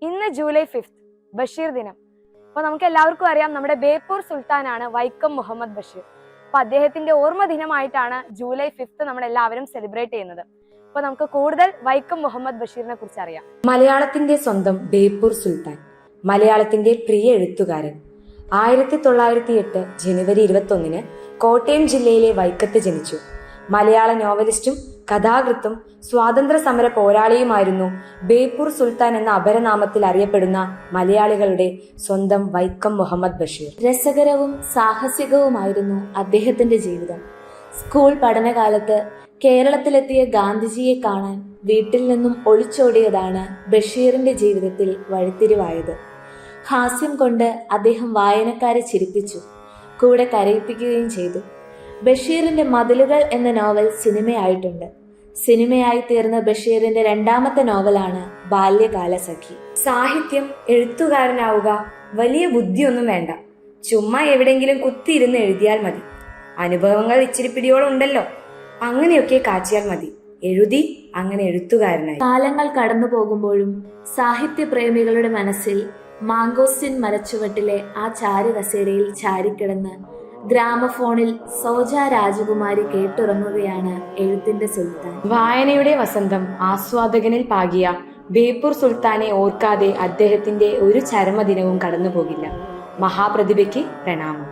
ഇന്ന് ജൂലൈ 5 ബഷീർ ദിനം. അപ്പൊ നമുക്ക് എല്ലാവർക്കും അറിയാം നമ്മുടെ ബേപ്പൂർ സുൽത്താനാണ് വൈക്കം മുഹമ്മദ് ബഷീർ. അപ്പൊ അദ്ദേഹത്തിന്റെ ഓർമ്മ ദിനമായിട്ടാണ് ജൂലൈ 5 നമ്മൾ എല്ലാവരും സെലിബ്രേറ്റ് ചെയ്യുന്നത്. അപ്പൊ നമുക്ക് കൂടുതൽ വൈക്കം മുഹമ്മദ് ബഷീറിനെ കുറിച്ച് അറിയാം. മലയാളത്തിന്റെ സ്വന്തം ബേപ്പൂർ സുൽത്താൻ, മലയാളത്തിന്റെ പ്രിയ എഴുത്തുകാരൻ. 1908 ജനുവരി 21 കോട്ടയം ജില്ലയിലെ വൈക്കത്ത് ജനിച്ചു. മലയാള നോവലിസ്റ്റും കഥാകൃത്തും സ്വാതന്ത്ര്യ സമര പോരാളിയുമായിരുന്നു ബേപ്പൂർ സുൽത്താൻ എന്ന അപരനാമത്തിൽ അറിയപ്പെടുന്ന മലയാളികളുടെ സ്വന്തം വൈക്കം മുഹമ്മദ് ബഷീർ. രസകരവും സാഹസികവുമായിരുന്നു അദ്ദേഹത്തിന്റെ ജീവിതം. സ്കൂൾ പഠനകാലത്ത് കേരളത്തിലെത്തിയ ഗാന്ധിജിയെ കാണാൻ വീട്ടിൽ നിന്നും ഒളിച്ചോടിയതാണ് ബഷീറിന്റെ ജീവിതത്തിൽ വഴിത്തിരിവായത്. ഹാസ്യം കൊണ്ട് അദ്ദേഹം വായനക്കാരെ ചിരിപ്പിച്ചു, കൂടെ കരയിപ്പിക്കുകയും ചെയ്തു. ബഷീറിന്റെ മതിലുകൾ എന്ന നോവൽ സിനിമയായിട്ടുണ്ട്. സിനിമയായി തീർന്ന ബഷീറിന്റെ രണ്ടാമത്തെ നോവലാണ് ബാല്യകാലസഖി. സാഹിത്യം, എഴുത്തുകാരനാവുക വലിയ ബുദ്ധിയൊന്നും വേണ്ട, ചുമ്മാ എവിടെയെങ്കിലും കുത്തിയിരുന്ന് എഴുതിയാൽ മതി. അനുഭവങ്ങൾ ഇച്ചിരി പിടിയോളം ഉണ്ടല്ലോ, അങ്ങനെയൊക്കെ കാച്ചിയാൽ മതി. എഴുതി അങ്ങനെ എഴുത്തുകാരനായി. കാലങ്ങൾ കടന്നു പോകുമ്പോഴും സാഹിത്യപ്രേമികളുടെ മനസ്സിൽ മാങ്കോസ്റ്റിൻ മരച്ചുവട്ടിലെ ആ ചാരുകസേരയിൽ ചാരിക്കിടന്ന് ഗ്രാമഫോണിൽ സോജ രാജകുമാരി കേട്ടുറങ്ങുകയാണ് എഴുത്തിന്റെ സുൽത്താൻ. വായനയുടെ വസന്തം ആസ്വാദകനിൽ പാകിയ ബേപ്പൂർ സുൽത്താനെ ഓർക്കാതെ അദ്ദേഹത്തിന്റെ ഒരു ചരമദിനവും കടന്നുപോകില്ല. മഹാപ്രതിഭയ്ക്ക് പ്രണാമം.